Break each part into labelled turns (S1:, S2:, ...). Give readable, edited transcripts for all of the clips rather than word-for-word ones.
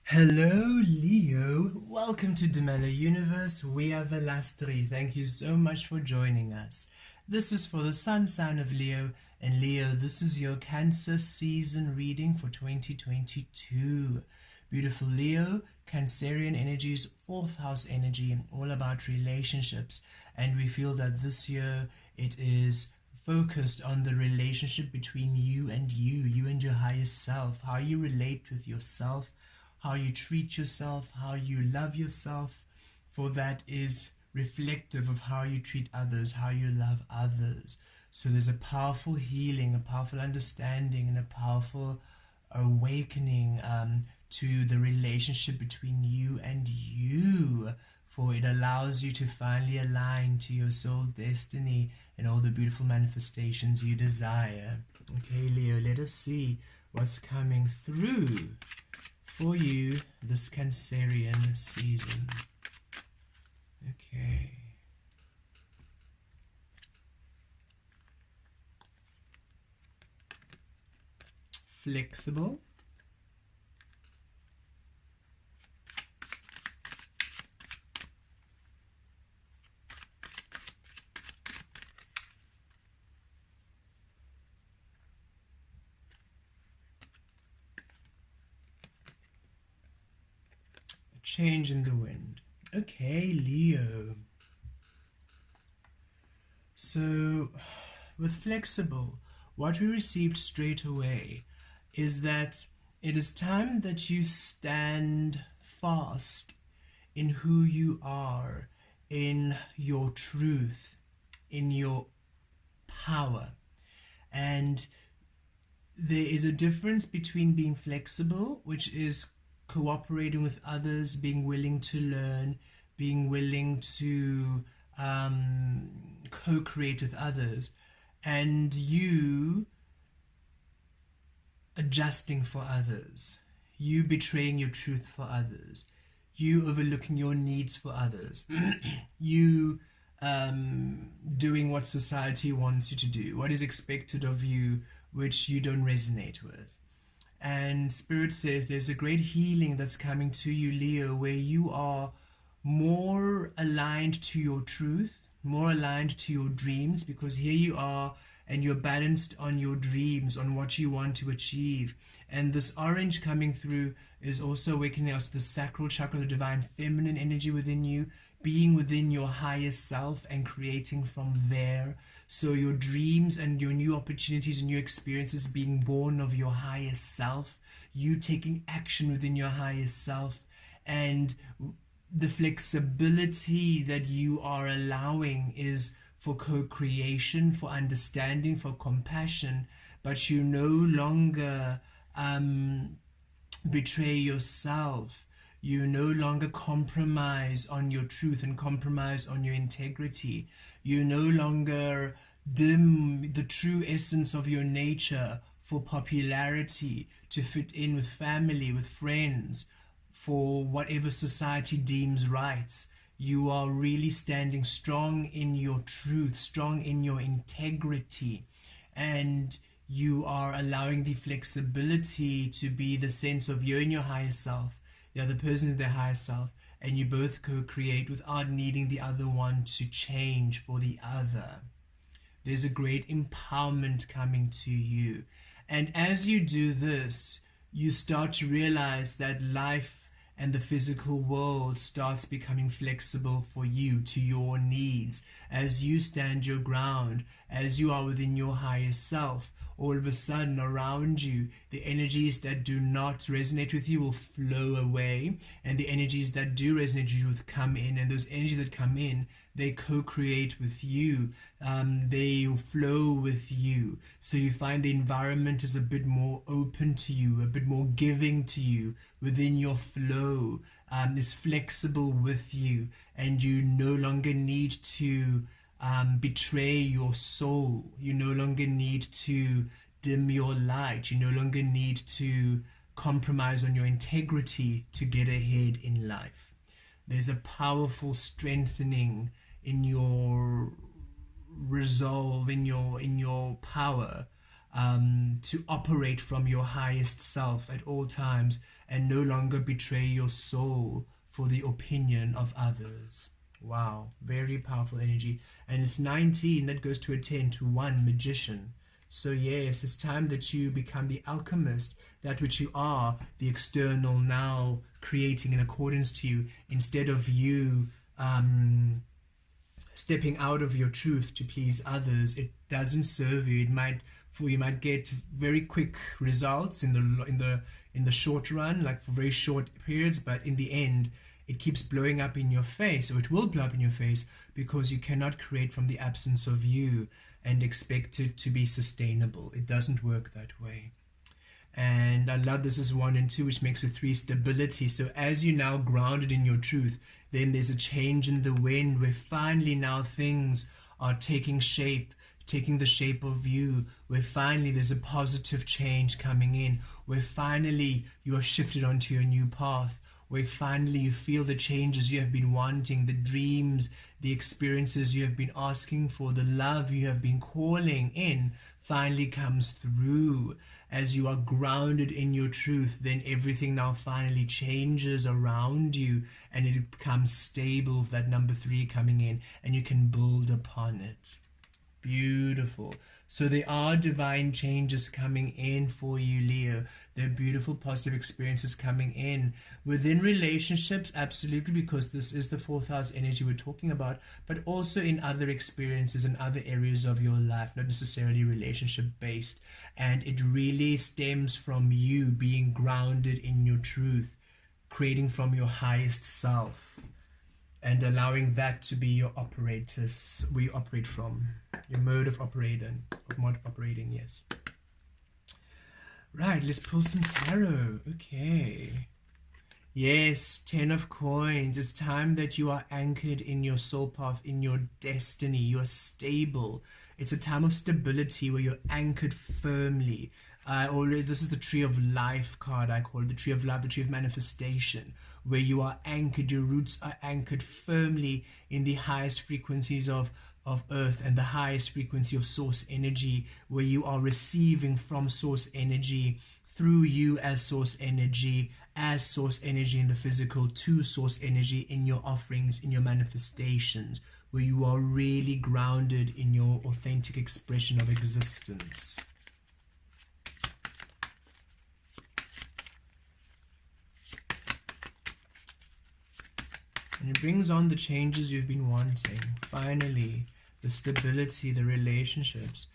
S1: Hello, Leo. Welcome to Demella Universe. We are Vel'Astri. Thank you so much for joining us. This is for the Sun sign of Leo. And Leo, this is your Cancer season reading for 2022. Beautiful Leo, Cancerian energies, fourth house energy, all about relationships. And we feel that this year it is focused on the relationship between you and you and your highest self, how you relate with yourself, how you treat yourself, how you love yourself, for that is reflective of how you treat others, how you love others. So there's a powerful healing, a powerful understanding, and a powerful awakening to the relationship between you and you, for it allows you to finally align to your soul destiny and all the beautiful manifestations you desire. Okay, Leo, let us see what's coming through for you this Cancerian season. Okay. Flexible. Change in the wind. Okay, Leo. So, with flexible, what we received straight away is that it is time that you stand fast in who you are, in your truth, in your power. And there is a difference between being flexible, which is cooperating with others, being willing to learn, being willing to co-create with others, and you adjusting for others, you betraying your truth for others, you overlooking your needs for others, you doing what society wants you to do, what is expected of you, which you don't resonate with. And Spirit says there's a great healing that's coming to you, Leo, where you are more aligned to your truth, more aligned to your dreams, because here you are and you're balanced on your dreams, on what you want to achieve. And this orange coming through is also awakening us to the sacral chakra, the divine feminine energy within you, being within your highest self and creating from there. So your dreams and your new opportunities and new experiences being born of your highest self, you taking action within your highest self, and the flexibility that you are allowing is for co-creation, for understanding, for compassion, but you no longer betray yourself. You no longer compromise on your truth and compromise on your integrity. You no longer dim the true essence of your nature for popularity, to fit in with family, with friends, for whatever society deems right. You are really standing strong in your truth, strong in your integrity, and you are allowing the flexibility to be the sense of you and your higher self, the other person is their higher self, and you both co-create without needing the other one to change for the other. There's a great empowerment coming to you. And as you do this, you start to realize that life and the physical world starts becoming flexible for you, to your needs. As you stand your ground, as you are within your highest self, all of a sudden around you, the energies that do not resonate with you will flow away, and the energies that do resonate with you will come in, and those energies that come in, they co-create with you, they flow with you. So you find the environment is a bit more open to you, a bit more giving to you within your flow, is flexible with you, and you no longer need to betray your soul. You no longer need to dim your light. You no longer need to compromise on your integrity to get ahead in life. There's a powerful strengthening in your resolve, in your power, to operate from your highest self at all times and no longer betray your soul for the opinion of others. Wow, very powerful energy. And it's 19 that goes to a 10 to 1 magician. So yes, it's time that you become the alchemist, that which you are, the external now creating in accordance to you, instead of you stepping out of your truth to please others. It doesn't serve you. You might get very quick results in the short run, like for very short periods, but in the end it keeps blowing up in your face, or it will blow up in your face, because you cannot create from the absence of you and expect it to be sustainable. It doesn't work that way. And I love this is 1 and 2, which makes it 3, stability. So as you're now grounded in your truth, then there's a change in the wind, where finally now things are taking the shape of you, where finally there's a positive change coming in, where finally you are shifted onto your new path, where finally you feel the changes you have been wanting, the dreams, the experiences you have been asking for, the love you have been calling in finally comes through. As you are grounded in your truth, then everything now finally changes around you, and it becomes stable, that number 3 coming in, and you can build upon it. Beautiful. So there are divine changes coming in for you, Leo. There are beautiful positive experiences coming in within relationships, absolutely, because this is the 4th house energy we're talking about, but also in other experiences and other areas of your life, not necessarily relationship based. And it really stems from you being grounded in your truth, creating from your highest self, and allowing that to be your operators, where you operate from, your mode of operating, yes. Right, let's pull some tarot. Okay. Yes, 10 of coins. It's time that you are anchored in your soul path, in your destiny. You are stable. It's a time of stability where you're anchored firmly. This is the tree of life card, I call it, the tree of life, the tree of manifestation, where you are anchored, your roots are anchored firmly in the highest frequencies of earth and the highest frequency of source energy, where you are receiving from source energy through you as source energy in the physical to source energy in your offerings, in your manifestations, where you are really grounded in your authentic expression of existence. And it brings on the changes you've been wanting. Finally, the stability, the relationships,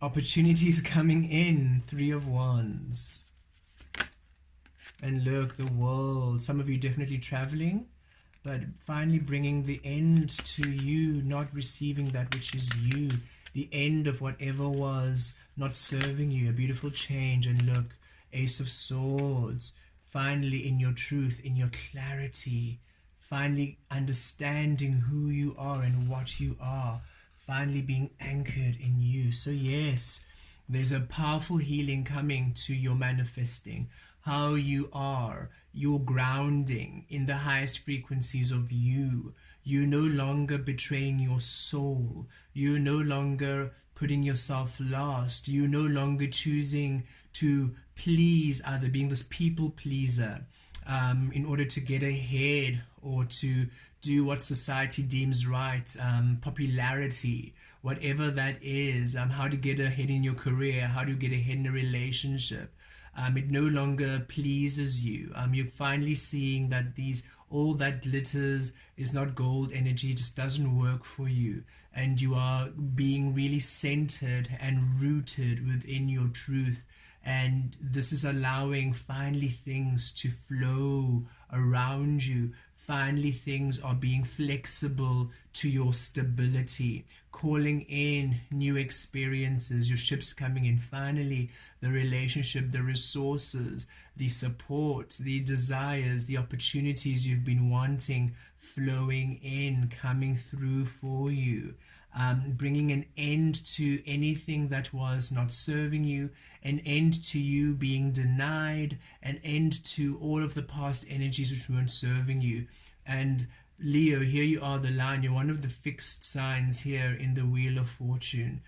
S1: opportunities coming in, 3 of Wands. And look, the world, some of you definitely traveling, but finally bringing the end to you, not receiving that which is you, the end of whatever was not serving you, a beautiful change. And look, Ace of Swords, finally in your truth, in your clarity, finally understanding who you are and what you are, finally being anchored in you. So yes, there's a powerful healing coming to your manifesting, how you are, your grounding in the highest frequencies of you. You're no longer betraying your soul. You're no longer putting yourself last. You're no longer choosing to please other, being this people pleaser, in order to get ahead or to do what society deems right, popularity, whatever that is, how to get ahead in your career, how to get ahead in a relationship. It no longer pleases you. You're finally seeing that all that glitters is not gold energy, just doesn't work for you. And you are being really centered and rooted within your truth. And this is allowing finally things to flow around you. Finally, things are being flexible to your stability, calling in new experiences, your ship's coming in. Finally, the relationship, the resources, the support, the desires, the opportunities you've been wanting, flowing in, coming through for you. Bringing an end to anything that was not serving you, an end to you being denied, an end to all of the past energies which weren't serving you. And Leo, here you are, the Lion. You're one of the fixed signs here in the Wheel of Fortune.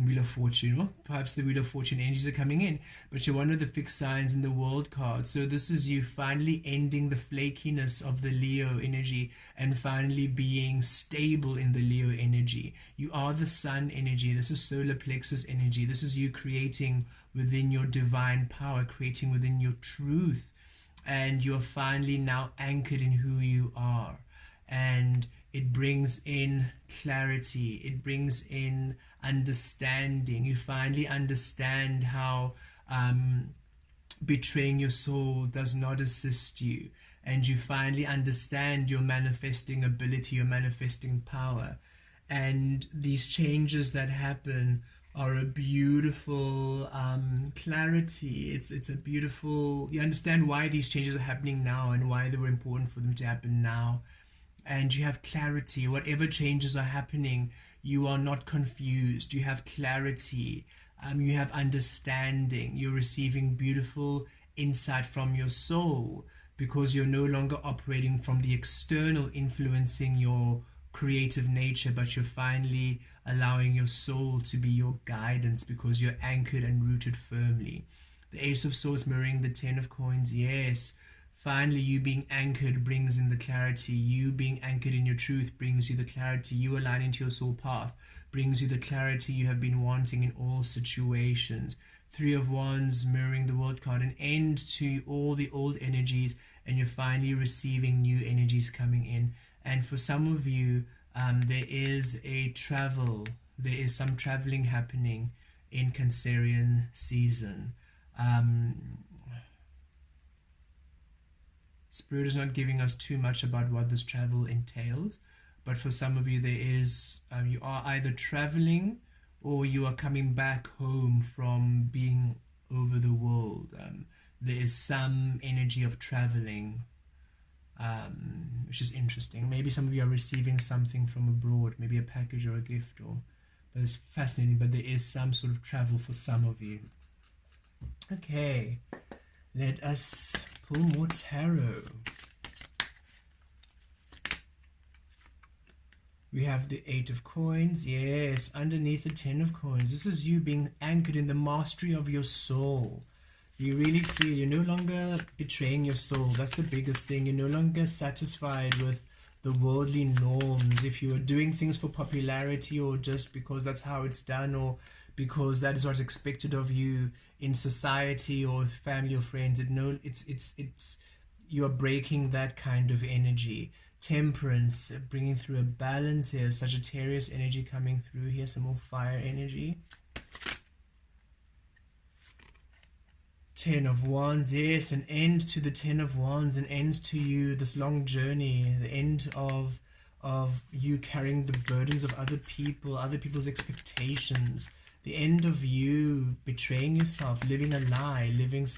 S1: Wheel of Fortune. Well, perhaps the Wheel of Fortune energies are coming in, but you're one of the fixed signs in the World card. So this is you finally ending the flakiness of the Leo energy and finally being stable in the Leo energy. You are the Sun energy. This is solar plexus energy. This is you creating within your divine power, creating within your truth. And you're finally now anchored in who you are. And it brings in clarity. It brings in understanding. You finally understand how betraying your soul does not assist you. And you finally understand your manifesting ability, your manifesting power. And these changes that happen are a beautiful clarity. It's a beautiful, you understand why these changes are happening now and why they were important for them to happen now. And you have clarity. Whatever changes are happening, you are not confused. You have clarity. You have understanding. You're receiving beautiful insight from your soul because you're no longer operating from the external influencing your creative nature, but you're finally allowing your soul to be your guidance because you're anchored and rooted firmly. The Ace of Swords mirroring the 10 of Coins. Yes. Finally, you being anchored brings in the clarity. You being anchored in your truth brings you the clarity. You aligning to your soul path brings you the clarity you have been wanting in all situations. 3 of Wands mirroring the World card. An end to all the old energies, and you're finally receiving new energies coming in. And for some of you, there is a travel. There is some traveling happening in Cancerian season. Spirit is not giving us too much about what this travel entails, but for some of you there is, you are either traveling or you are coming back home from being over the world. There is some energy of traveling, which is interesting. Maybe some of you are receiving something from abroad, maybe a package or a gift, but it's fascinating. But there is some sort of travel for some of you. Okay, let us pull more tarot. We have the 8 of Coins. Yes, underneath the 10 of Coins. This is you being anchored in the mastery of your soul. You really feel you're no longer betraying your soul. That's the biggest thing. You're no longer satisfied with the worldly norms. If you are doing things for popularity or just because that's how it's done or because that is what's expected of you in society or family or friends, you are breaking that kind of energy. Temperance, bringing through a balance here. Sagittarius energy coming through here. Some more fire energy. 10 of Wands. Yes, an end to the 10 of Wands. An end to you, this long journey. The end of you carrying the burdens of other people, other people's expectations. The end of you betraying yourself, living a lie, living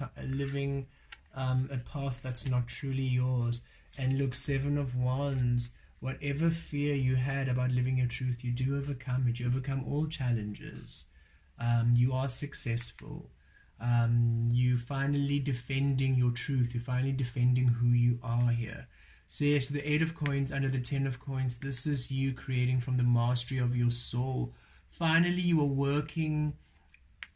S1: a path that's not truly yours. And look, 7 of Wands, whatever fear you had about living your truth, you do overcome it. You overcome all challenges. You are successful. You finally defending your truth. You're finally defending who you are here. So yes, the 8 of Coins under the 10 of Coins, this is you creating from the mastery of your soul. Finally, you are working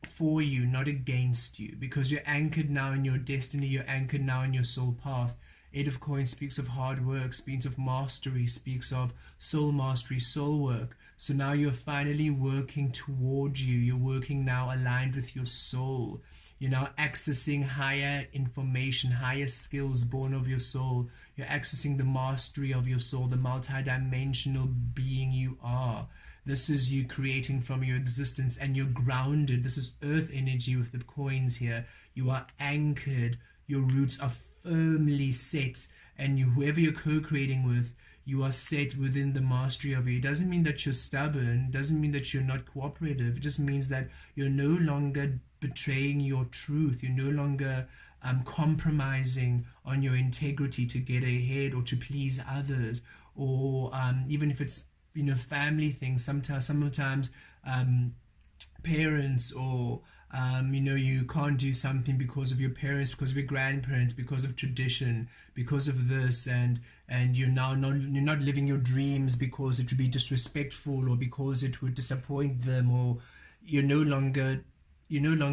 S1: for you, not against you, because you're anchored now in your destiny. You're anchored now in your soul path. 8 of Coins speaks of hard work, speaks of mastery, speaks of soul mastery, soul work. So now you're finally working towards you. You're working now aligned with your soul. You're now accessing higher information, higher skills born of your soul. You're accessing the mastery of your soul, the multidimensional being you are. This is you creating from your existence, and you're grounded. This is earth energy with the coins here. You are anchored. Your roots are firmly set, and whoever you're co-creating with, you are set within the mastery of it. It doesn't mean that you're stubborn. It doesn't mean that you're not cooperative. It just means that you're no longer betraying your truth. You're no longer compromising on your integrity to get ahead or to please others, or even if it's family things. Sometimes parents or you can't do something because of your parents, because of your grandparents, because of tradition, because of this, and you're not living your dreams because it would be disrespectful or because it would disappoint them, or you're no longer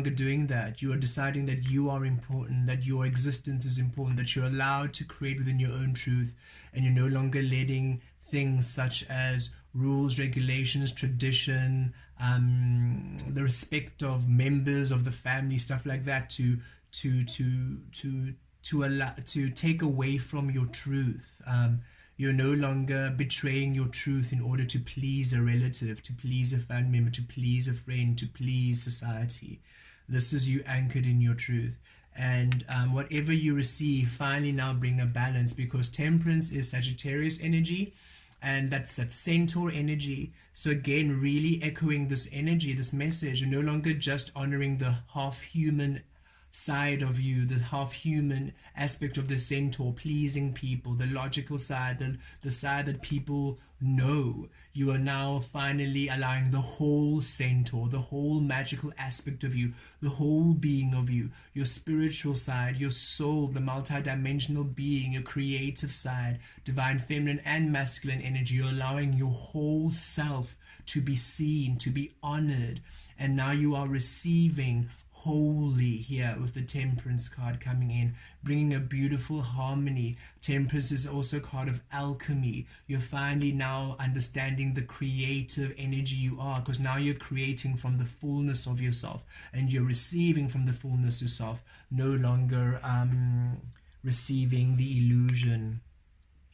S1: doing that. You are deciding that you are important, that your existence is important, that you're allowed to create within your own truth, and you're no longer letting things such as rules, regulations, tradition, the respect of members of the family, stuff like that, to take away from your truth. You're no longer betraying your truth in order to please a relative, to please a family member, to please a friend, to please society. This is you anchored in your truth. And whatever you receive, finally now bring a balance, because temperance is Sagittarius energy, and that's that centaur energy. So again, really echoing this energy, this message. You're no longer just honoring the half-human side of you, the half-human aspect of the centaur, pleasing people, the logical side, the side that people know. You are now finally allowing the whole centaur, the whole magical aspect of you, the whole being of you, your spiritual side, your soul, the multidimensional being, your creative side, divine feminine and masculine energy. You're allowing your whole self to be seen, to be honored. And now you are receiving holy here with the temperance card coming in, bringing a beautiful harmony. Temperance is also a card of alchemy. You're finally now understanding the creative energy you are, because now you're creating from the fullness of yourself, and you're receiving from the fullness of yourself, no longer receiving the illusion,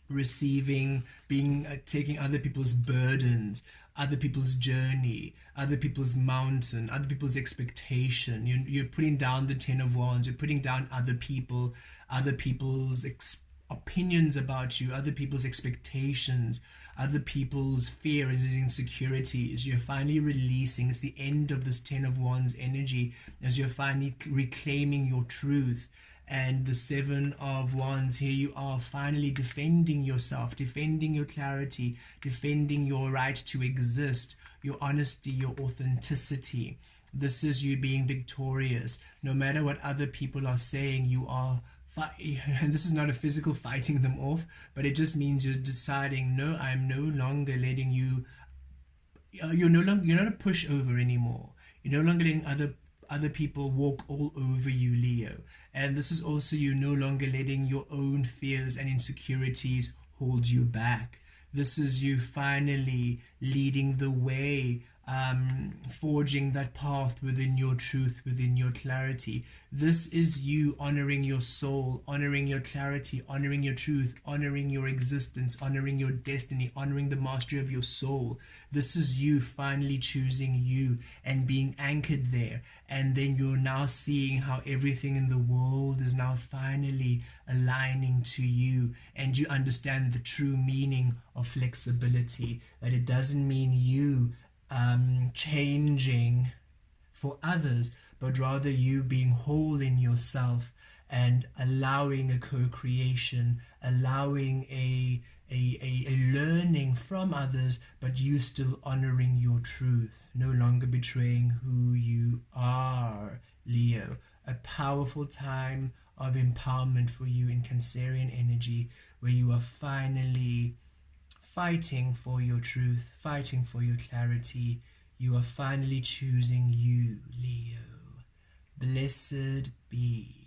S1: receiving, being taking other people's burdens, other people's journey, other people's mountain, other people's expectation. You're putting down the Ten of Wands. You're putting down other people, other people's opinions about you, other people's expectations, other people's fears and insecurities. You're finally releasing. It's the end of this Ten of Wands energy, as you're finally reclaiming your truth. And the Seven of Wands, here you are finally defending yourself, defending your clarity, defending your right to exist, your honesty, your authenticity. This is you being victorious. No matter what other people are saying, you are and this is not a physical fighting them off, but it just means you're deciding, no, I'm no longer letting you, you're not a pushover anymore. You're no longer letting other people walk all over you, Leo. And this is also you no longer letting your own fears and insecurities hold you back. This is you finally leading the way, forging that path within your truth, within your clarity. This is you honoring your soul, honoring your clarity, honoring your truth, honoring your existence, honoring your destiny, honoring the mastery of your soul. This is you finally choosing you and being anchored there. And then you're now seeing how everything in the world is now finally aligning to you, and you understand the true meaning of flexibility, that it doesn't mean you changing for others, but rather you being whole in yourself and allowing a co-creation, allowing a learning from others, but you still honoring your truth, no longer betraying who you are, Leo. A powerful time of empowerment for you in Cancerian energy, where you are finally fighting for your truth, fighting for your clarity. You are finally choosing you, Leo. Blessed be.